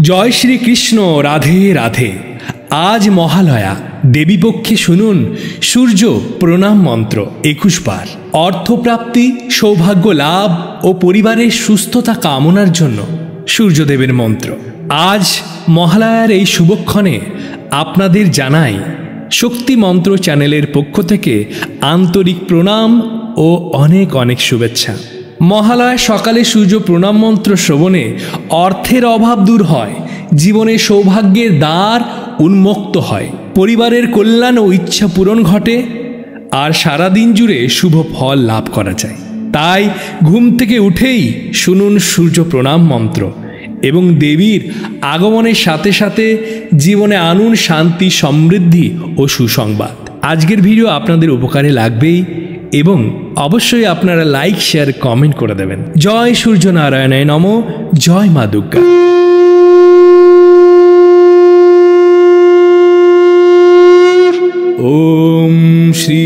जय श्री कृष्ण। राधे राधे। आज महालया देवीपक्षे शुनुन सूर्य प्रणाम मंत्र 21 बार। अर्थप्राप्ति, सौभाग्य लाभ और परिवारेर सुस्थता कामनार जन्य सूर्यदेवेर मंत्र। आज महालयार এই শুভক্ষণে আপনাদের জানাই শক্তি মন্ত্র চ্যানেলের পক্ষ থেকে আন্তরিক প্রণাম ও অনেক অনেক শুভেচ্ছা। মহালয়া সকালে সূর্য প্রণাম মন্ত্র শ্রবণে অর্থের অভাব দূর হয়, জীবনে সৌভাগ্যের দ্বার উন্মুক্ত হয়, পরিবারের কল্যাণ ও ইচ্ছা পূরণ ঘটে আর সারা দিন জুড়ে শুভ ফল লাভ করা যায়। তাই ঘুম থেকে উঠেই শুনুন সূর্য প্রণাম মন্ত্র এবং দেবীর আগমনের সাথে সাথে জীবনে আনুন শান্তি, সমৃদ্ধি ও সুসংবাদ। আজকের ভিডিও আপনাদের উপকারে লাগবেই এবং অবশ্যই আপনারা লাইক, শেয়ার, কমেন্ট করে দেবেন। জয় সূর্য নারায়ণায় নমঃ। জয় মা দুর্গা। ওম শ্রী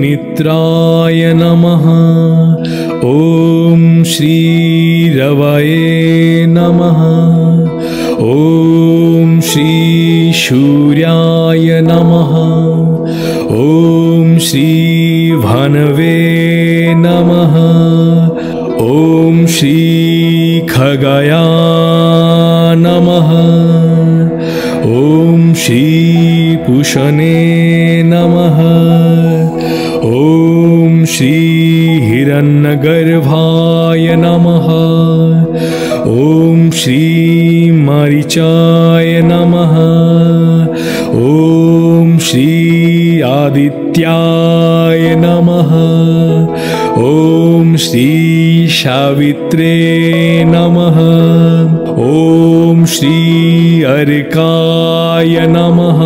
মিত্রায় নমঃ। ওম শ্রী রবায়ে নমঃ। ওম শ্রী সূর্যায় নমঃ। ওম শ্রী ভানবে নমঃ। ওম শ্রী খগায়া নমঃ। ওম শ্রী পুষণে নমঃ। ওম শ্রী হিরণ্যগর্ভায় নমঃ। ওম শ্রী মারিচায় নমঃ। ওম শ্রী आदित्याय नमः। ओम श्री सावित्रे नमः। ओम श्री अर्काय नमः।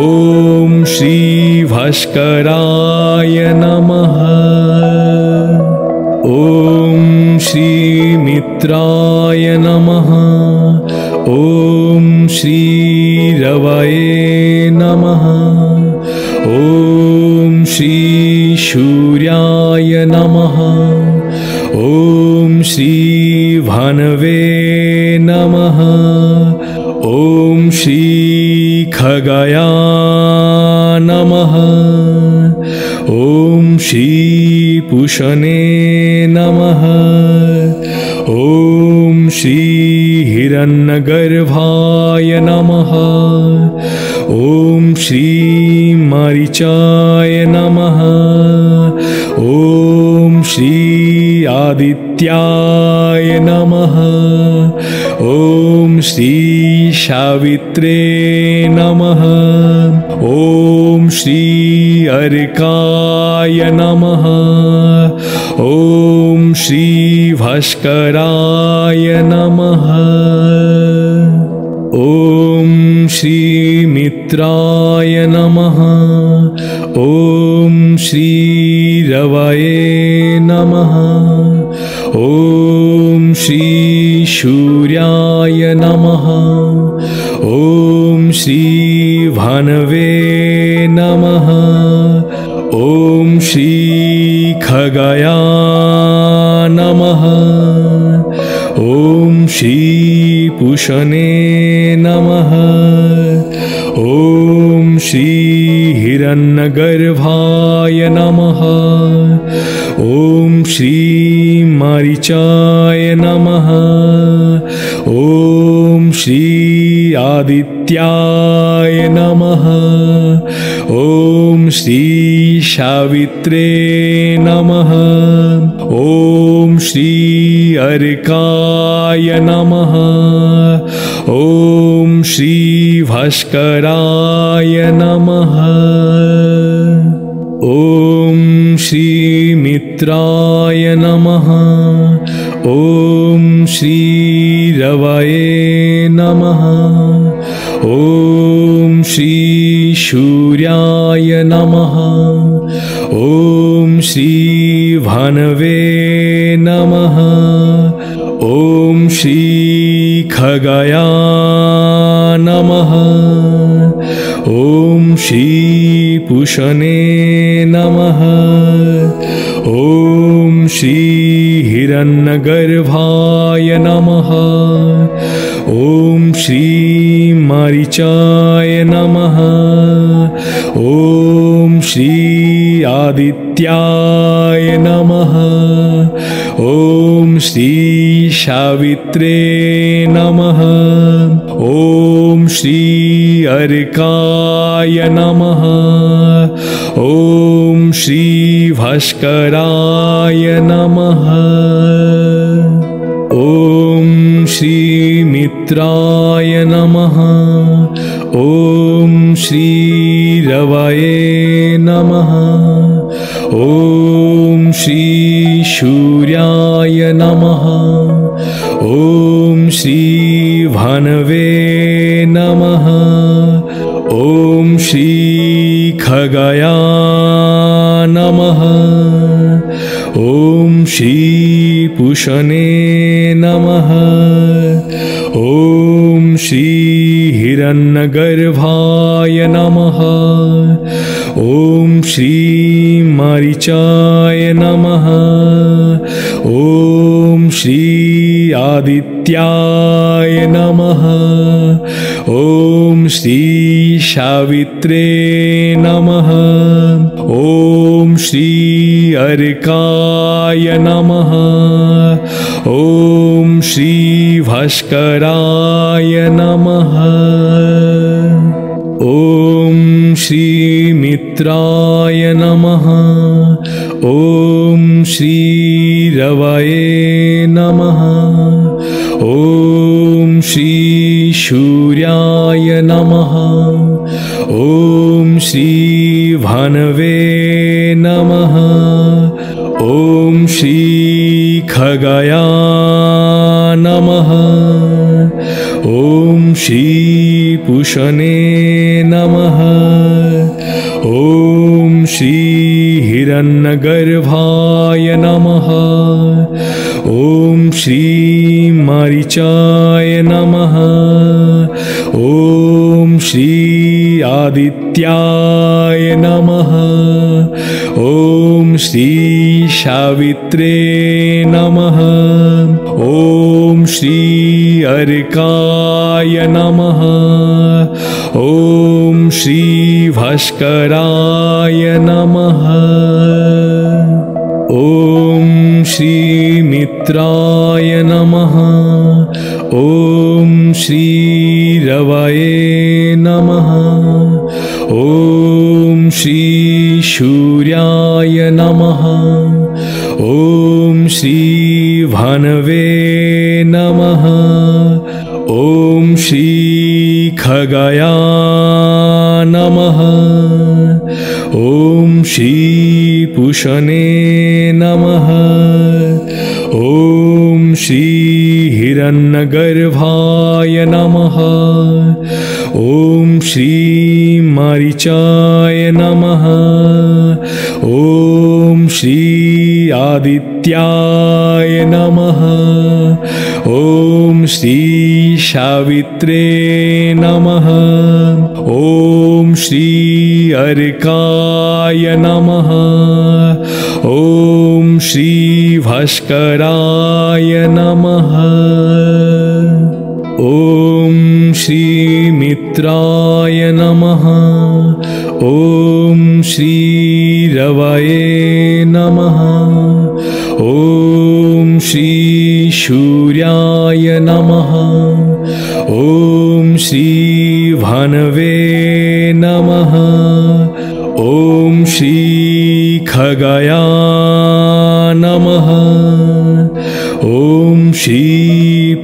ओम श्री भास्कराय नमः। ओम श्री मित्राय नमः। ओम श्री रवाये नमः। ओम श्री सूर्याय नमः। ओम श्री भानवे नमः। ओम श्री खगाया नमः। ओम श्री पुषणे नमः। ओम श्री हिरण्यगर्भाय नमः। ओम श्री मारीचाय नमः। ओम श्री आदित्याय नमः। ओम श्री सावित्रे नमः। ओम श्री अर्काय नमः। ओम श्री भास्कराय नमः। ओम श्री मित्राय नमः। ओम श्री रवाये नमः। ओम श्री सूर्याय नमः। ओम श्री भानवे नमः। ओम श्री खगाया नमः। ओम श्री पुषणे नमः। ओम श्री हिरण्यगर्भाय नमः। ओम श्री मारीचाय नमः। ओम श्री आदित्याय नमः। ओम श्री सावित्रे नमः। ओम श्री अर्काय नमः। ओम श्री भास्कराय नमः। ओम श्री मित्राय नमः। ओम श्री रवाये नमः। ओम श्री सूर्याय नमः। ओम श्री भानवे नमः। ओम श्री खगाया नमः। ओम श्री पुषणे नमः। ओम श्री हिरण्यगर्भाय नमः। ॐ श्री मारीचाय नमः। ॐ श्री आदित्याय नमः। ॐ श्री सावित्रे नमः। ॐ श्री अर्काय नमः। ॐ श्री भास्कराय नमः। ॐ श्री मित्राय नमः। ॐ श्री रवये नमः। ॐ श्री सूर्याय नमः। ॐ श्री भानवे नमः। ॐ श्री खगया नमः। ॐ श्री पूषणे नमः। ॐ श्री हिरण्यगर्भाय नमः। ॐ श्री मारीचाय नमः। ॐ श्री आदित्याय नमः। ॐ श्री सावित्रे नमः। ॐ श्री अर्काय नमः। ॐ श्री भास्कराय नमः। ॐ श्री मित्राय नमः। ॐ श्री रवये नमः। ॐ श्री सूर्याय नमः। ॐ श्री भानवे नमः। ॐ श्री खगया नमः। ॐ श्री पूषणे नमः। ॐ श्री हिरण्यगर्भाय नमः। ॐ श्री मारीचाय नमः। ॐ श्री आदित्याय नमः। ॐ श्री सावित्रे नमः। ॐ श्री अर्काय नमः। ॐ श्री भास्कराय नमः। ॐ श्री मित्राय नमः। ॐ श्री रवये नमः। ॐ श्री सूर्याय नमः। ॐ श्री भानवे नमः। ॐ श्री खगया नमः। ॐ श्री पूषणे नमः। ॐ श्री हिरण्यगर्भाय नमः। ॐ श्री मारीचाय नमः। ॐ श्री आदित्याय नमः। ॐ श्री सावित्रे नमः। ॐ श्री अर्काय नमः। ॐ श्री भास्कराय नमः। ॐ श्री मित्राय नमः। ॐ श्री रवये नमः। ॐ श्री सूर्याय नमः। ॐ श्री भानवे नमः। ॐ श्री खगया नमः। ॐ श्री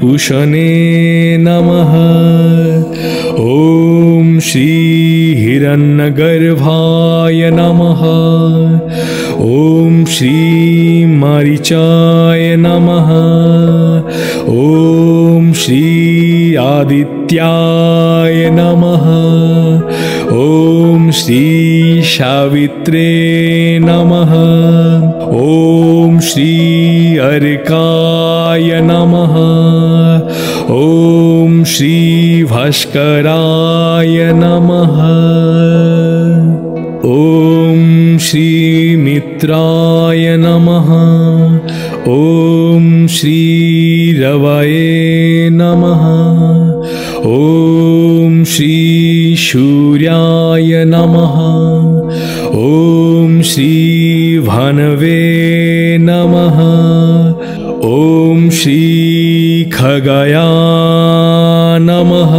पूषणे नमः। ॐ श्री हिरण्यगर्भाय नमः। ॐ श्री मारीचाय नमः। ॐ श्री आदित्याय नमः। ॐ श्री सावित्रे नमः। ॐ श्री अर्काय नमः। ॐ श्री भास्कराय नमः। ॐ श्री मित्राय नमः। ॐ श्री रवये नमः। ॐ श्री सूर्याय नमः। ॐ श्री भानवे नमः। ॐ श्री खगाया नमः।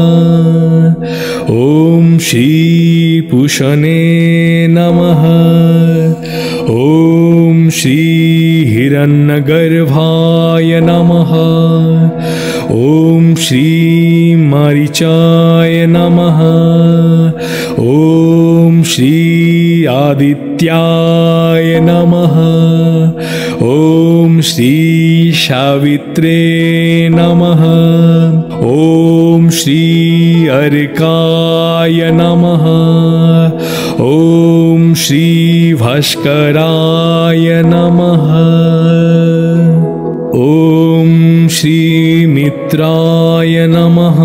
ॐ श्री पूषणे नमः। ॐ श्री हिरण्यगर्भाय नमः। ॐ श्री मारीचाय नमः। ॐ श्री आदित्याय नमः। ॐ श्री सावित्रे नमः। ॐ श्री अर्काय नमः। ॐ श्री भास्कराय नमः। ॐ श्री मित्राय नमः।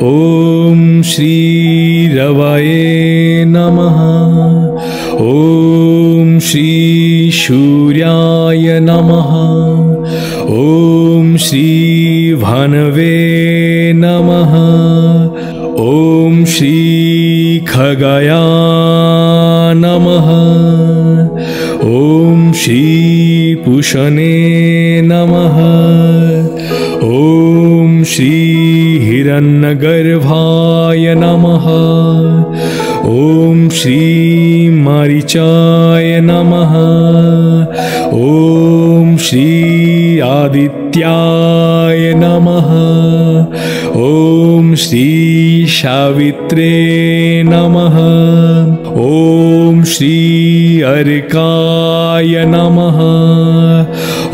ॐ श्री रवये नमः। ॐ श्री सूर्याय नमः। ॐ श्री भानवे नमः। ॐ श्री खगाया नमः। ॐ श्री पूषणे नमः। ॐ श्री हिरण्यगर्भाय नमः। ॐ श्री मारीचाय नमः। ॐ श्री आदित्याय नमः। ॐ श्री सावित्रे नमः। ॐ श्री अर्काय नमः।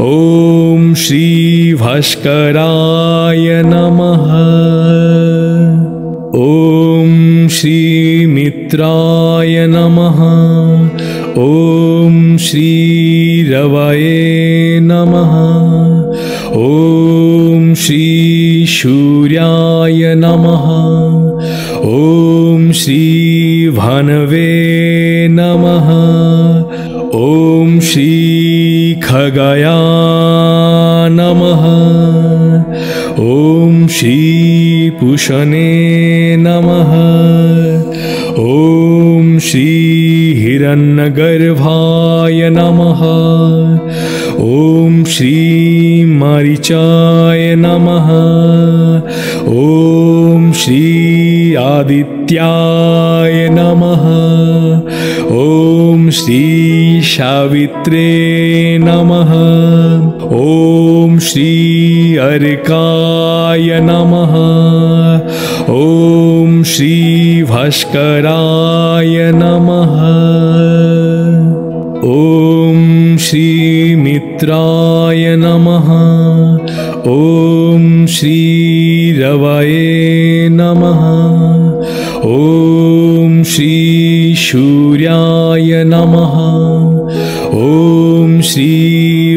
ॐ श्री भास्कराय नमः। ॐ श्री मित्राय नमः। ॐ श्री रवये नमः। ॐ श्री सूर्याय नमः। ॐ श्री भानवे नमः। ॐ श्री खगाया नमः। ॐ श्री पूषणे नमः। ॐ श्री हिरण्यगर्भाय नमः। ॐ श्री मारीचाय नमः। ॐ श्री आदित्याय नमः। ॐ श्री सावित्रे नमः। ॐ श्री अर्काय नमः। ॐ श्री भास्कराय नमः। ॐ श्री मित्राय नमः। ॐ श्री रवये नमः। ॐ श्री सूर्याय नमः। ॐ श्री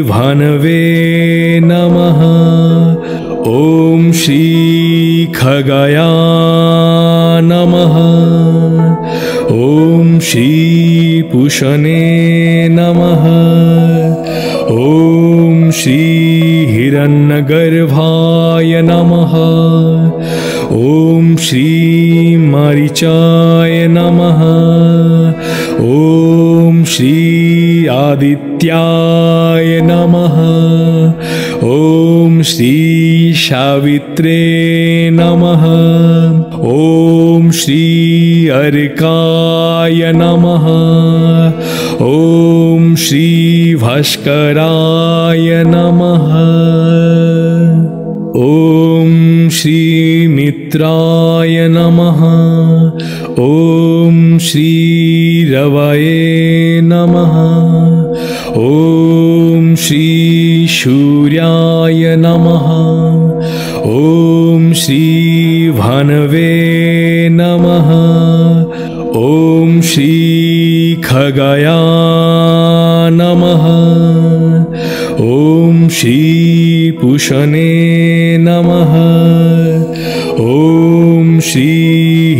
भानवे नमः। ॐ श्री खगाया नमः। ॐ श्री पूषणे नमः। ॐ श्री हिरण्यगर्भाय नमः। ॐ श्री मारीचाय नमः। ॐ श्री आदित्याय नमः। ॐ श्री सावित्रे नमः। ॐ श्री अर्काय नमः। ॐ श्री भास्कराय नमः। ॐ श्री मित्राय नमः। ॐ श्री रवये नमः। ॐ श्री सूर्याय नमः। ॐ श्री भानवे नमः। ॐ श्री खगाया नमः। ॐ श्री पूषणे नमः। ॐ श्री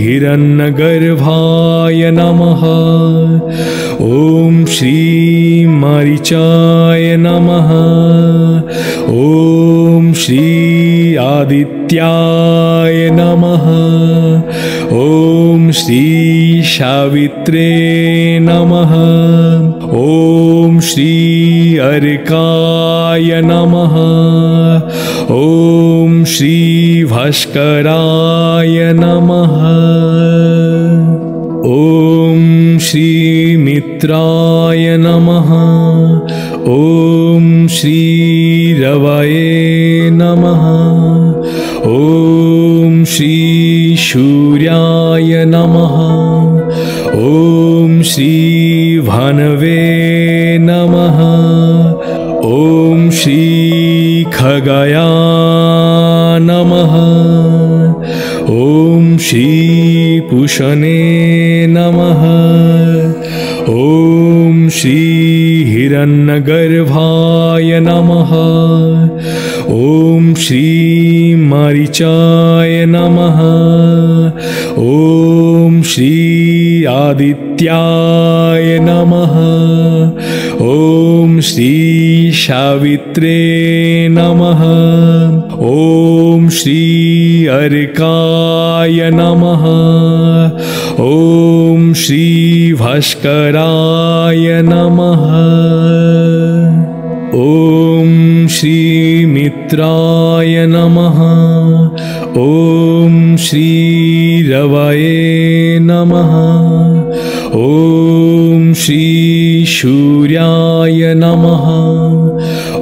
हिरण्यगर्भाय नमः। ॐ श्री मारीचाय नमः। ॐ श्री आदित्य आदित्याय नमः। ॐ श्री सावित्रे नमः। ॐ श्री अर्काय नमः। ॐ श्री भास्कराय नमः। ॐ श्री मित्राय नमः। ॐ श्री रवये नमः। ॐ श्री सूर्याय नमः। ॐ श्री भानवे नमः। ॐ श्री खगाया नमः। ॐ श्री पूषणे नमः। ॐ श्री हिरण्यगर्भाय नमः। ॐ श्री मारीचाय नमः। ॐ श्री आदित्याय नमः। ॐ श्री सावित्रे नमः। ॐ श्री अर्काय नमः। ॐ श्री भास्कराय नमः। ॐ श्री मित्राय नमः। ॐ श्री रवये नमः। ॐ श्री सूर्याय नमः।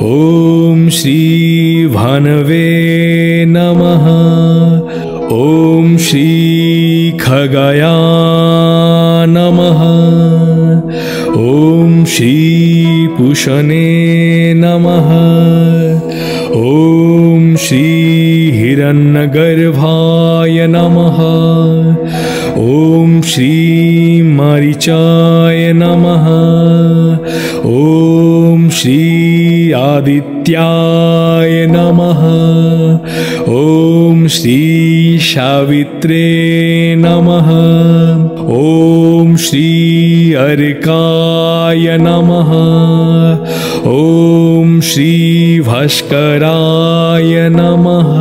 ॐ श्री भानवे नमः। ॐ श्री खगाया नमः। ॐ श्री पूषणे नमः। ॐ श्री हिरण्यगर्भाय नमः। ॐ श्री मारीचाय नमः। ॐ श्री आदित्याय नमः। ॐ श्री सावित्रे नमः। ॐ श्री अर्काय नमः। ॐ श्री भास्कराय नमः।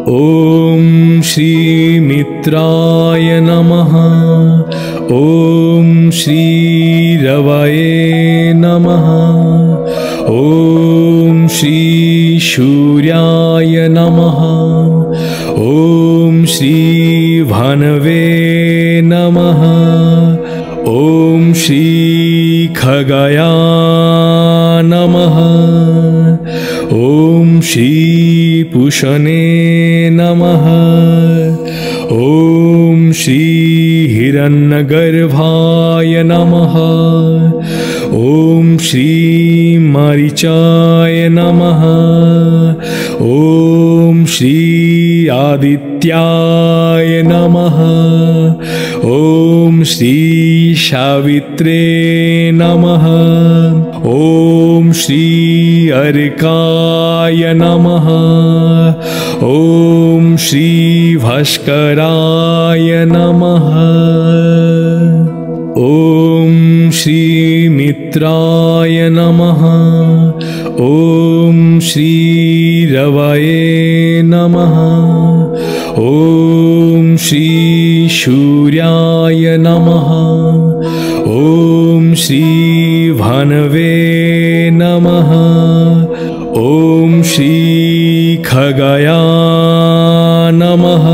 ॐ श्री मित्राय नमः। ॐ श्री रवये नमः। ॐ श्री सूर्याय नमः। ॐ श्री भानवे नमः। ॐ श्री खगाया नमः। ॐ श्री पूषणे नमः। ॐ श्री हिरण्यगर्भाय नमः। ॐ श्री मारीचाय नमः। ॐ श्री आदित्याय नमः। ॐ श्री सावित्रे नमः। ॐ श्री अर्काय नमः। ॐ श्री भास्कराय नमः। ॐ श्री मित्राय नमः। ॐ श्री रवये नमः। ॐ श्री सूर्याय नमः। ॐ श्री भानवे नमः। ॐ श्री खगाया नमः।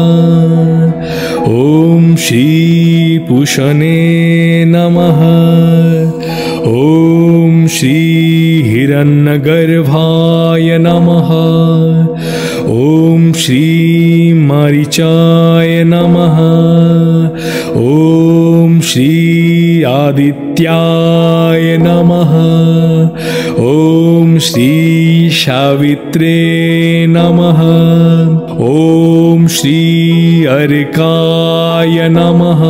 ॐ श्री पूषणे नमः। ॐ श्री हिरण्यगर्भाय नमः। ॐ श्री मारीचाय नमः। ॐ श्री आदित्याय नमः। ॐ श्री सावित्रे नमः। ॐ श्री अर्काय नमः।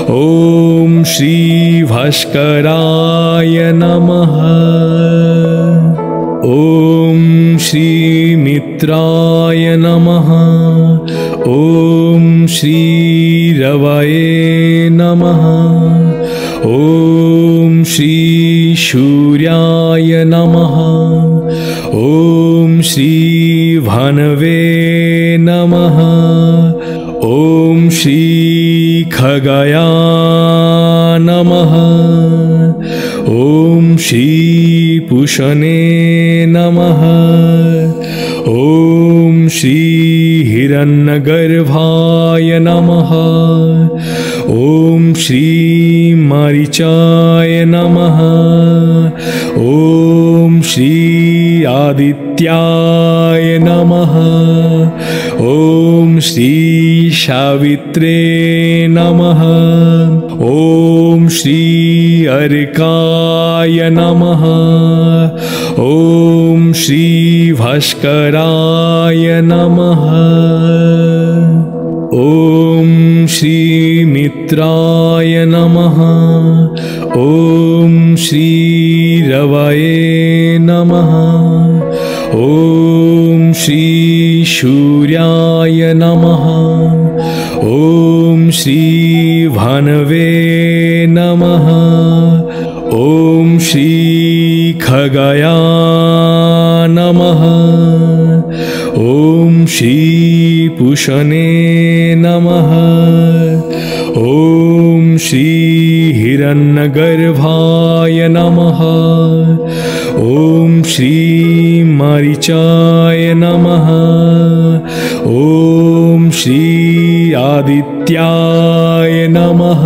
ॐ श्री भास्कराय नमः। ॐ श्री मित्राय नमः। ॐ श्री रवये नमः। ॐ श्री सूर्याय नमः। ॐ श्री भानवे नमः। ॐ श्री खगाय नमः। ॐ श्री पूषणे नमः। ॐ श्री हिरण्यगर्भाय नमः। ॐ श्री मारीचाय नमः। ॐ श्री आदित्याय नमः। ॐ श्री सावित्रे नमः। ॐ श्री अर्काय नमः। ॐ श्री भास्कराय नमः। ॐ श्री मित्राय नमः। ॐ श्री रवये नमः। ॐ श्री सूर्याय नमः। ॐ श्री भानवे नमः। ॐ श्री खगाय नमः। ॐ श्री पूषणे नमः। ॐ श्री हिरण्यगर्भाय नमः। ॐ श्री मारीचाय नमः। ॐ श्री आदित्याय नमः।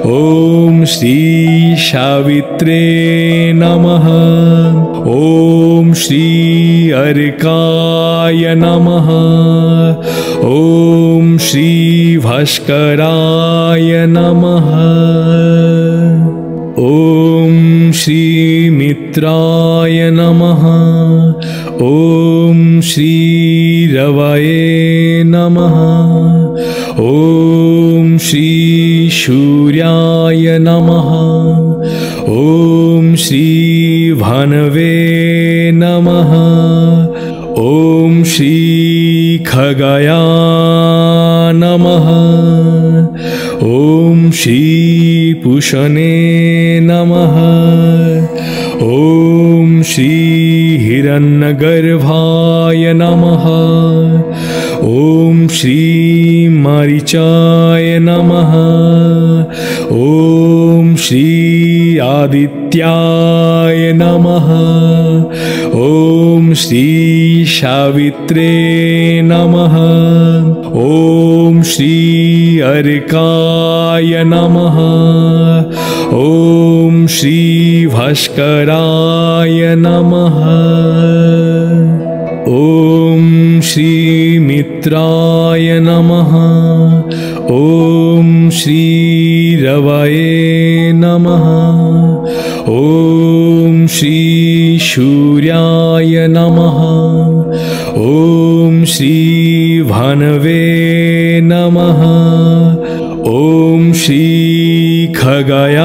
ॐ श्री सावित्रे नमः। ॐ श्री अर्काय नमः। ॐ श्री भास्कराय नमः। ॐ श्री मित्राय नमः। ॐ श्री रवये नमः। ॐ श्री सूर्याय नमः। ॐ श्री भानवे नमः। ॐ श्री खगाय नमः। ॐ श्री पूषणे नमः। ॐ श्री हिरण्यगर्भाय नमः। ॐ श्री मारीचाय नमः। ॐ श्री आदित्याय नमः। ॐ श्री सावित्रे नमः। ॐ श्री अर्काय नमः। ॐ श्री भास्कराय नमः। ॐ श्री मित्राय नमः। ॐ श्री रवये नमः। ॐ श्री सूर्याय नमः। ॐ श्री भानवे नमः। ॐ श्री खगाय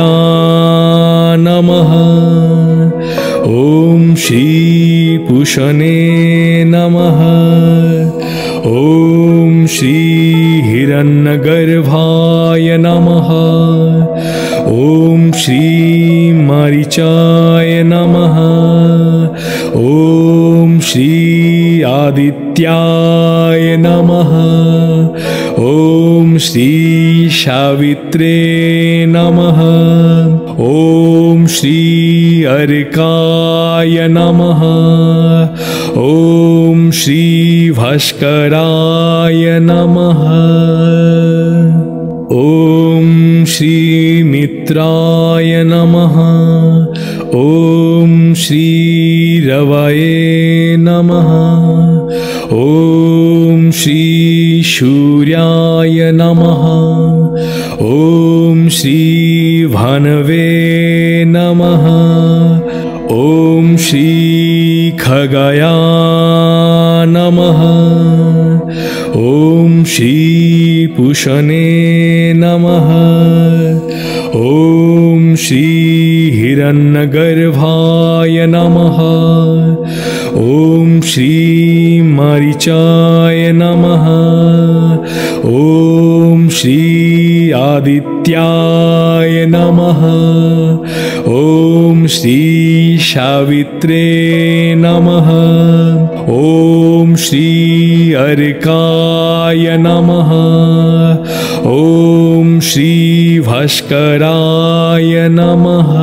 नमः। ॐ श्री पूषणे नमः। ॐ श्री हिरण्यगर्भाय नमः। ॐ श्री मारीचाय नमः। ॐ श्री आदित्याय नमः। ॐ श्री सावित्रे नमः। ॐ श्री अर्काय नमः। ॐ श्री भास्कराय नमः। ॐ श्री मित्राय नमः। ॐ श्री रवये नमः। ॐ श्री सूर्याय नमः। ॐ श्री भानवे नमः। ॐ श्री खगाय नमः। ॐ श्री पूषणे नमः। ॐ श्री हिरण्यगर्भाय नमः। ॐ श्री मारीचाय नमः। ॐ श्री आदित्याय नमः। ॐ श्री सावित्रे नमः। ॐ श्री अर्काय नमः। ॐ श्री भास्कराय नमः।